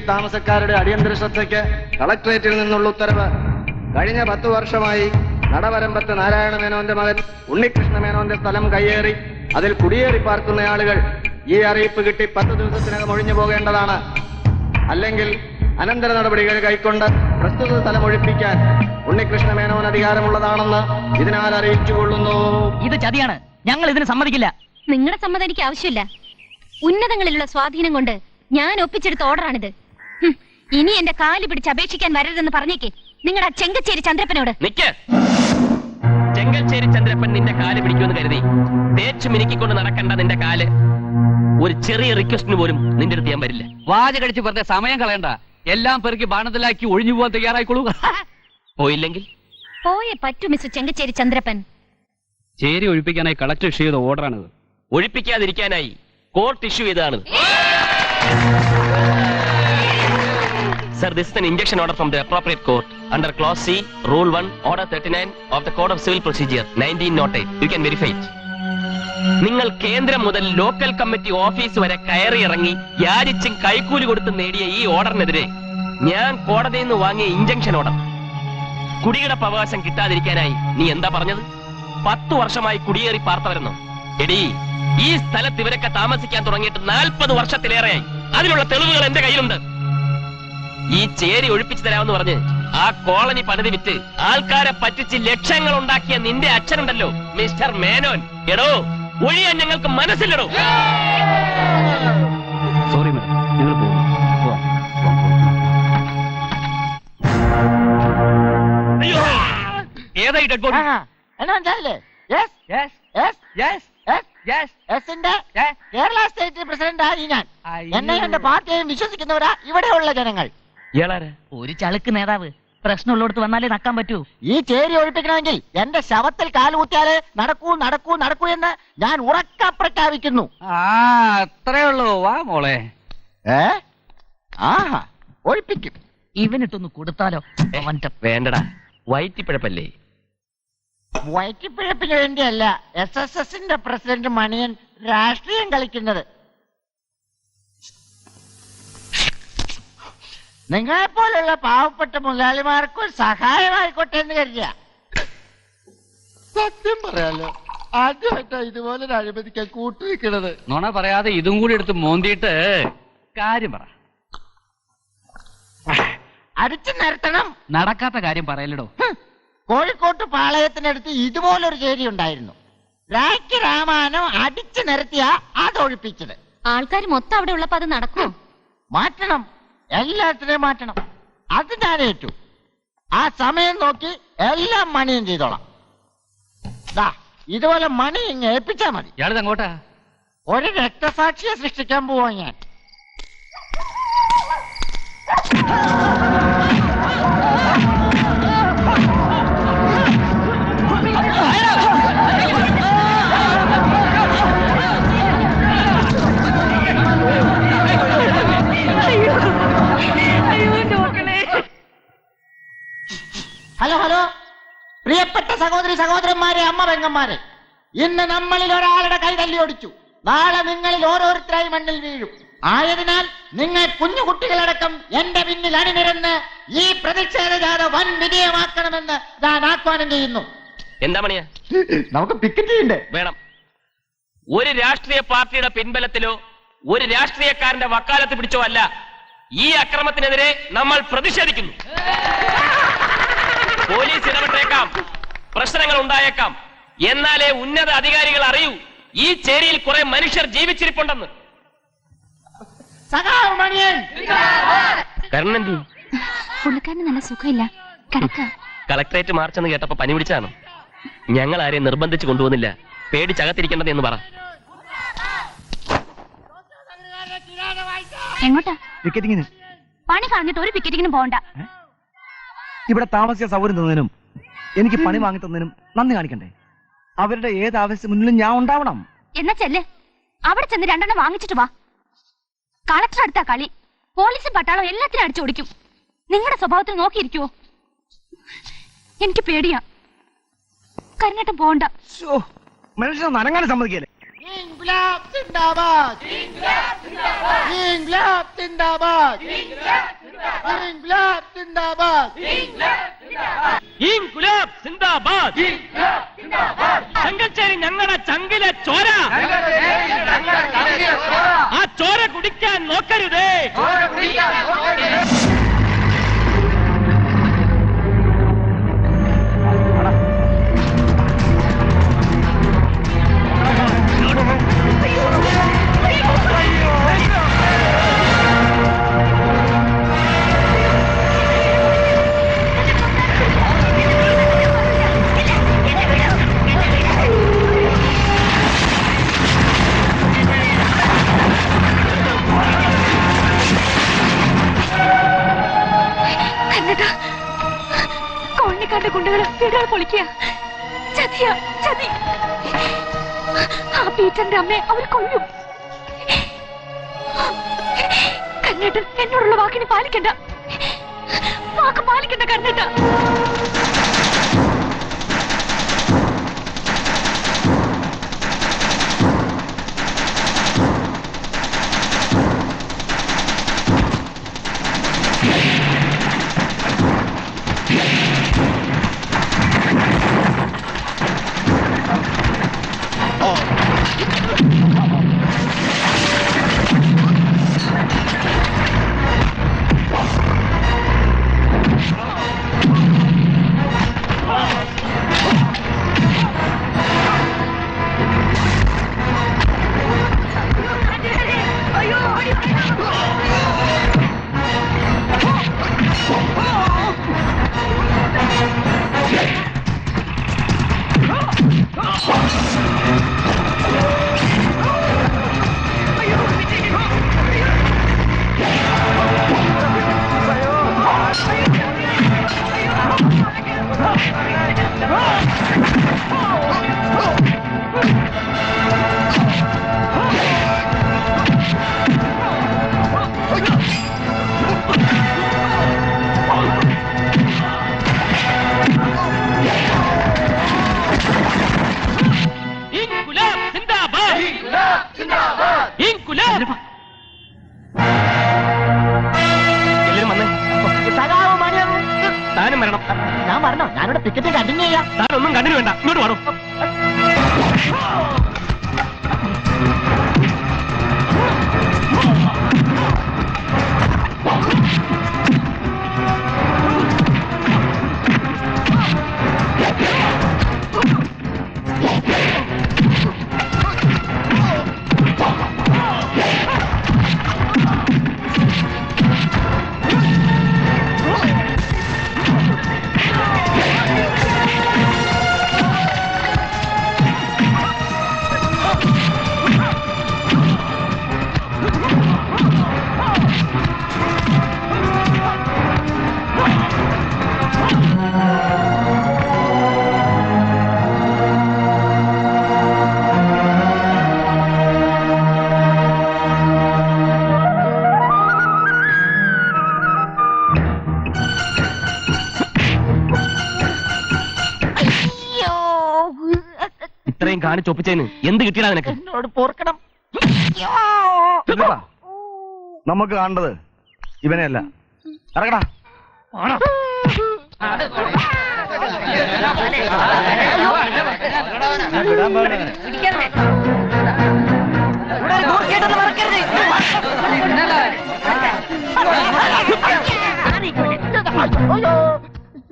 ചേരി താമസക്കാരുടെ അടിയന്തര ശ്രദ്ധയ്ക്ക് കളക്ടറേറ്റിൽ നിന്നുള്ള ഉത്തരവ്. കഴിഞ്ഞ 10 വർഷമായി നടവരമ്പത്ത് നാരായണ മേനോന്റെ മകൻ ഉണ്ണികൃഷ്ണ മേനോന്റെ സ്ഥലം കയ്യേറി അതിൽ കുടിയേറി പാർക്കുന്ന ആളുകൾ ഈ അറിയിപ്പ് കിട്ടി 10 ദിവസത്തിനകം ഒഴിഞ്ഞു പോകേണ്ടതാണ്. അല്ലെങ്കിൽ അനന്തര നടപടികൾ കൈക്കൊണ്ട് പ്രസ്തുത സ്ഥലം ഒഴിപ്പിക്കാൻ ഉണ്ണികൃഷ്ണ മേനോൻ അധികാരമുള്ളതാണെന്ന് ഇതിനാൽ അറിയിച്ചുകൊള്ളുന്നു. ഇത് ചതിയാണ്, ഞങ്ങൾ ഇതിന് സമ്മതിക്കില്ല. നിങ്ങളുടെ സമ്മതം എനിക്ക് ആവശ്യമില്ല. ഉന്നതങ്ങളിലുള്ള സ്വാധീനം കൊണ്ട് ഞാൻ ഒപ്പിച്ചെടുത്ത ഓർഡറാണിത്. ഇനി എന്റെ കാല് പിടിച്ച് അപേക്ഷിക്കാൻ വരരുതെന്ന് പറഞ്ഞേക്കേ നിങ്ങളുടെ ആ ചെങ്കച്ചേരി ചന്ദ്രപ്പനോട്. ചെങ്കച്ചേരി ചന്ദ്രപ്പൻ നിന്റെ കാല് പിടിക്കുമെന്ന് കരുതി തേച്ചു മിനുക്കിക്കൊണ്ട് നടക്കണ്ട. നിന്റെ കാല് ഒരു ചെറിയ റിക്വസ്റ്റിന് പോലും നിന്റെ അടുത്ത് ഞാൻ വരില്ല. വാജ കഴിച്ച് വെറുതെ സമയം കളയണ്ട. എല്ലാം പെറുക്കി ബാണത്തിലാക്കി ഒഴിഞ്ഞു പോകാൻ തയ്യാറായിക്കോളൂ. പോയില്ലെങ്കിൽ പോയേ പറ്റൂ മിസ്റ്റർ ചെങ്കച്ചേരി ചന്ദ്രപ്പൻ. ചേരി ഒഴിപ്പിക്കാനായി കളക്ടർ ഇഷ്യൂ ചെയ്ത ഓർഡറാണിത്. ഒഴിപ്പിക്കാതിരിക്കാനായി കോർട്ട് ഇഷ്യൂ ചെയ്തതാണ്. Sir, this is an injunction order from the appropriate court under Clause C, Rule 1, Order 39 of the Code of Civil Procedure 1908. You can verify it. നിങ്ങൾ കേന്ദ്രം മുതൽ ലോക്കൽ കമ്മിറ്റി ഓഫീസ് വരെ കയറി ഇറങ്ങി യാചിച്ചും കൈക്കൂലി കൊടുത്ത് നേടിയ ഈ ഓർഡറിനെതിരെ ഞാൻ കോടതിയിൽ നിന്ന് വാങ്ങിയ ഇഞ്ചക്ഷൻ ഓർഡർ. കുടിയുടെ അവകാശം കിട്ടാതിരിക്കാനായി നീ എന്താ പറഞ്ഞത്? 10 വർഷമായി കുടിയേറി പാർത്തവരെന്നോ? എടീ, ഈ സ്ഥലത്ത് ഇവരൊക്കെ താമസിക്കാൻ തുടങ്ങിയിട്ട് 40 വർഷത്തിലേറെയായി. അതിനുള്ള തെളിവുകൾ എന്റെ കയ്യിലുണ്ട്. ഈ ചേരി ഒഴിപ്പിച്ചു തരാമെന്ന് പറഞ്ഞ് ആ കോളനി പണിതി വിറ്റ് ആൾക്കാരെ പറ്റിച്ച് ലക്ഷങ്ങൾ ഉണ്ടാക്കിയ നിന്റെ അച്ഛനുണ്ടല്ലോ മിസ്റ്റർ മേനോൻ. എടോ, ഒഴിയാൻ ഞങ്ങൾക്ക് മനസ്സില്ലടോ. സോറി മാഡം, നിങ്ങൾ ഏതായി dead body? Kerala state president ആയി ഞാൻ. എന്നെ എന്റെ പാർട്ടിയെയും വിശ്വസിക്കുന്നവരാ ഇവിടെയുള്ള ജനങ്ങൾ. ഒരു ചളുക്ക് നേതാവ് പ്രശ്നമുള്ളടത്ത് വന്നാലേ നക്കാൻ പറ്റൂ. ഈ ചേരി ഒഴിപ്പിക്കണമെങ്കിൽ എന്റെ ശവത്തിൽ കാലുകുത്തിയാലേ നടക്കൂ നടക്കൂ നടക്കൂ എന്ന് ഞാൻ ഉറക്ക പ്രഖ്യാപിക്കുന്നു. അത്രേ ഉള്ളൂ. വാ മോളെ. ആഹാ, ഒഴിപ്പിക്കും. ഇവനിട്ടൊന്ന് കൊടുത്താലോ? വേണ്ടടാ, വയറ്റിപ്പിഴപ്പല്ലേ. വയറ്റിപ്പിഴപ്പിന് വേണ്ടിയല്ല SSSന്റെ പ്രസിഡന്റ് മണിയൻ രാഷ്ട്രീയം കളിക്കുന്നത്. നിങ്ങളെപ്പോലുള്ള പാവപ്പെട്ട മുതലാളിമാർക്ക് സഹായമായിക്കോട്ടെ എന്ന് കരുതിയ. സത്യം പറയാലോ, ആദ്യമായിട്ടാ ഇതുപോലൊരു അഴിമതിക്കാൻ കൂട്ടുനിൽക്കുന്നത്. നോണ പറയാതെ ഇതും കൂടി എടുത്ത് മോന്തിയിട്ട് കാര്യം പറ. അടിച്ചു നിരത്തണം. നടക്കാത്ത കാര്യം പറയലടോ. കോഴിക്കോട്ട് പാളയത്തിനടുത്ത് ഇതുപോലൊരു ചേരി ഉണ്ടായിരുന്നു. രാഖി രാമാനം അടിച്ചു നിരത്തിയ അതൊഴിപ്പിച്ചത്. ആൾക്കാർ മൊത്തം അവിടെ ഉള്ളപ്പോ അത് നടക്കൂ? മാറ്റണം, എല്ലാത്തിനെയും മാറ്റണം. അത് ഞാൻ ഏറ്റു. ആ സമയം നോക്കി എല്ലാം മണിയും ചെയ്തോളാം. ഇതുപോലെ മണി ഇങ്ങ് ഏൽപ്പിച്ചാ മതി. ഇയാളിത് അങ്ങോട്ടാ? ഒരു രക്തസാക്ഷിയെ സൃഷ്ടിക്കാൻ പോവാ ഞാൻ. ഹലോ ഹലോ, പ്രിയപ്പെട്ട സഹോദരി സഹോദരന്മാരെ, അമ്മ പെങ്ങന്മാരെ, ഇന്ന് നമ്മളിൽ ഒരാളുടെ കൈ തല്ലിയൊടിച്ചു. നാളെ നിങ്ങളിൽ ഓരോരുത്തരായി മണ്ണിൽ വീഴും. ആയതിനാൽ നിങ്ങൾ കുഞ്ഞുകുട്ടികളടക്കം എന്റെ പിന്നിൽ അണിനിരന്ന് ഈ പ്രതിഷേധ ജാഥ വൻ വിജയമാക്കണമെന്ന് ഞാൻ ആഹ്വാനം ചെയ്യുന്നു. എന്താ മണിയാ? നമുക്ക് പിക്കറ്റ് ചെയ്യണ്ടേ? വേണം. ഒരു രാഷ്ട്രീയ പാർട്ടിയുടെ പിൻബലത്തിലോ ഒരു രാഷ്ട്രീയക്കാരന്റെ വക്കാലത്ത് പിടിച്ചോ അല്ല ഈ അക്രമത്തിനെതിരെ നമ്മൾ പ്രതിഷേധിക്കുന്നു. പോലീസ് ഇടപെട്ടേക്കാം, പ്രശ്നങ്ങൾ ഉണ്ടായേക്കാം. എന്നാലേ ഉന്നത അധികാരികൾ അറിയൂ ഈ ചേരിയിൽ കുറെ മനുഷ്യർ ജീവിച്ചിരിപ്പുണ്ടെന്ന്. കരുണന്തി, പുള്ളിക്കാരന് നല്ല സുഖമില്ല, കളക്ടറേറ്റ് മാർച്ചെന്ന് കേട്ടപ്പോ പനി പിടിച്ചാണ്. ഞങ്ങൾ ആരെയും നിർബന്ധിച്ച് കൊണ്ടുപോകുന്നില്ല. പേടിച്ചകത്തിരിക്കേണ്ടത് എന്ന് പറ. എങ്ങോട്ടാ? പിക്കറ്റിങ്ങിന്. പണി കളഞ്ഞിട്ട് ഒരു പിക്കറ്റിങ്ങിനും പോകണ്ട. ഇവിടെ താമസിച്ച സൗകര്യം തന്നതിനും എനിക്ക് പണി വാങ്ങി തന്നതിനും നന്ദി കാണിക്കണ്ടേ? അവരുടെ ഏത് ആവശ്യം മുന്നിലും ഞാൻ ഉണ്ടാവണം. എന്നാ ചെല്ലേ, അവിടെ ചെന്ന് 2 എണ്ണം വാങ്ങിച്ചിട്ട് വാ. കളക്ടർ അടുത്ത കളി. പോലീസും പട്ടാളം എല്ലാത്തിനും അടിച്ചോടിക്കും. നിങ്ങളുടെ സ്വഭാവത്തിൽ നോക്കിയിരിക്കുവോ? എനിക്ക് പേടിയാ. കരുണേട്ടൻ പോകണ്ട. മനുഷ്യനെ നനങ്ങാനും സമ്മതിക്കല്ലേ? ഇൻക്ലാബ് സിന്ദാബാദ് ഇൻക്ലാബ് സിന്ദാബാദ് ഇൻക്ലാബ് സിന്ദാബാദ് ഇൻകുലാബ് സിന്ദാബാദ് ചങ്കച്ചേരി ഞങ്ങളുടെ ചങ്കിലെ ചോര ആ ചോര കുടിക്കാൻ നോക്കരുതേ കോണിക്കാരുടെ ഗുണ്ടകള് വീടുകൾ പൊളിക്കുക. ചതിയ ചതി. ആ പീറ്ററിന്റെ അമ്മയെ അവർ കൊല്ലും. കണ്ണേട്ടൻ എന്നോടുള്ള വാക്കിനെ പാലിക്കണ്ട. വാക്ക് പാലിക്കണ്ട കണ്ണേട്ട. ഞാൻ പറഞ്ഞോ, ഞാനിവിടെ ടിക്കറ്റ് കണ്ടിന്യൂ ചെയ്യാം. താനൊന്നും കണ്ടിന്യൂ വേണ്ട, ഇങ്ങോട്ട് വേണം. ഇത്രയും കാണിച്ചൊപ്പിച്ചതിന് എന്ത് കിട്ടിയടാ നിനക്ക്? എന്നോട് പോർക്കണം. നമുക്ക് കാണേണ്ടത് ഇവനെയല്ല. ഇറങ്ങടാ.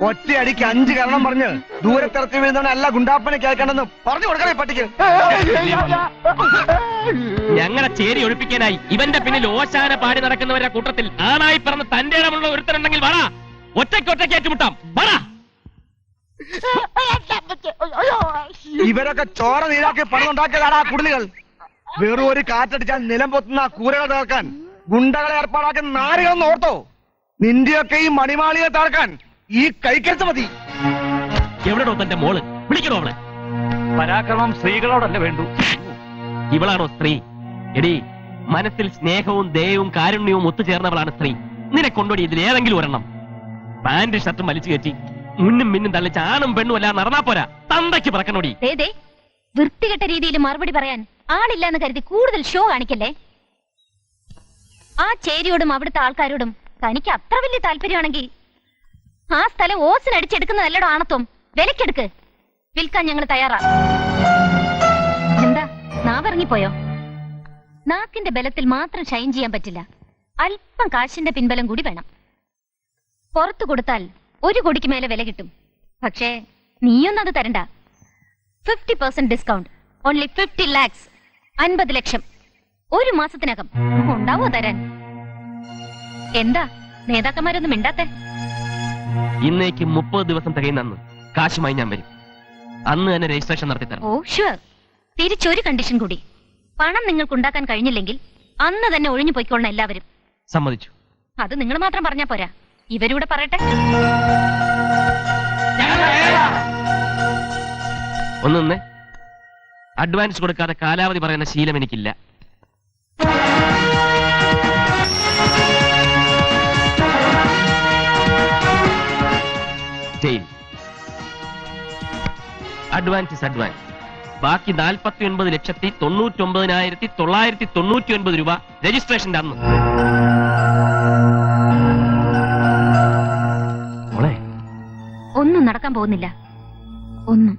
ഒറ്റയടിക്ക് 5 കാരണം പറഞ്ഞ് ദൂരത്തിറത്തി വീഴുന്നവനല്ല ഗുണ്ടാപ്പനെ കേൾക്കണ്ടെന്ന് പറഞ്ഞു കൊടുക്കണേ പട്ടിക്ക്. ഞങ്ങളെ ചേരി ഒഴിപ്പിക്കാനായി ഇവന്റെ പിന്നിൽ ഓശാന പാടി നടക്കുന്നവരുടെ കൂട്ടത്തിൽ ആണായി പറഞ്ഞ് തന്റെ ഇടമുള്ള ഒരുത്തരുണ്ടെങ്കിൽ വരാ, ഒറ്റയ്ക്ക് ഏറ്റുമുട്ടാം. വരാ. ഇവരൊക്കെ ചോര നീരാക്കി പണമുണ്ടാക്കിയതാണ് ആ കുടിലുകൾ. വെറും ഒരു കാറ്റടിച്ചാൽ നിലം പൊത്തുന്ന കൂരകൾ തകർക്കാൻ ഗുണ്ടകളെ ഏർപ്പാടാക്കുന്ന നാരുകളെന്ന് ഓർത്തോ. നിന്റെയൊക്കെ ഈ മണിമാളിയെ തകർക്കാൻ ഈ കൈക്കരുത്ത് മതി. എവിടെയോ തന്റെ മോള്? വിളിക്കണോ അവളെ? പരാക്രമം സ്ത്രീകളോടല്ല വേണ്ടു. ഇവളാണോ സ്ത്രീ? എടി, മനസ്സിൽ സ്നേഹവും ദയവും കാരുണ്യവും ഒത്തുചേർന്നവളാണ് സ്ത്രീ. നിന്നെ കൊണ്ടോടി ഇതിൽ ഏതെങ്കിലും ഒരെണ്ണം. പാന്റ് ഷർട്ടും വലിച്ചു കയറ്റി മുന്നും മിന്നും തള്ളിച്ച് ആണും പെണ്ണും അല്ല നടന്നാ പോരാ, തന്തയ്ക്ക് പറക്കണോടി. വൃത്തികെട്ട രീതിയിൽ മറുപടി പറയാൻ ആളില്ലാന്ന് കരുതി കൂടുതൽ ഷോ കാണിക്കല്ലേ. ആ ചേരിയോടും അവിടുത്തെ ആൾക്കാരോടും തനിക്ക് അത്ര വലിയ താല്പര്യമാണെങ്കിൽ ആ സ്ഥലം ഓസിനടിച്ചെടുക്കുന്നതല്ലടോ ആണത്വം. വിലക്കെടുക്ക്. വിൽക്കാൻ ഞങ്ങൾ തയ്യാറാ. എന്താ നാവിറങ്ങിപ്പോയോ? നാക്കിന്റെ ബലത്തിൽ മാത്രം ഷൈൻ ചെയ്യാൻ പറ്റില്ല. അല്പം കാശിന്റെ പിൻബലം കൂടി വേണം. പുറത്തു കൊടുത്താൽ 1 കോടിക്ക് മേലെ വില കിട്ടും. പക്ഷേ നീയൊന്നും അത് തരണ്ട. 50% ഡിസ്കൗണ്ട്. Only 50 lakhs. 50 ലക്ഷം. 1 മാസത്തിനകം ഉണ്ടാവോ തരാൻ? എന്താ നേതാക്കന്മാരൊന്നും മിണ്ടാത്തെ? ഇന്നേക്ക് 30 ദിവസം തികയുന്ന കാശുമായി ഞാൻ വരും. അന്ന് തന്നെ രജിസ്ട്രേഷൻ നടത്തി തരാം. ഓ ഷുവർ. തിരിച്ചൊരു കണ്ടീഷൻ കൂടി. പണം നിങ്ങൾക്ക് ഉണ്ടാക്കാൻ കഴിഞ്ഞില്ലെങ്കിൽ അന്ന് തന്നെ ഒഴിഞ്ഞു പോയിക്കൊള്ളണം എല്ലാവരും. സമ്മതിച്ചു. അത് നിങ്ങൾ മാത്രം പറഞ്ഞാ പോരാ, ഇവരൂടെ പറയട്ടെ. ഒന്നൊന്ന് അഡ്വാൻസ് കൊടുക്കാതെ കാലാവധി പറയുന്ന ശീലം എനിക്കില്ല. Advance is advance. ബാക്കി 49,99,999 രൂപ രജിസ്ട്രേഷന്റെ അന്ന്. ഒന്നും നടക്കാൻ പോകുന്നില്ല. ഒന്നും.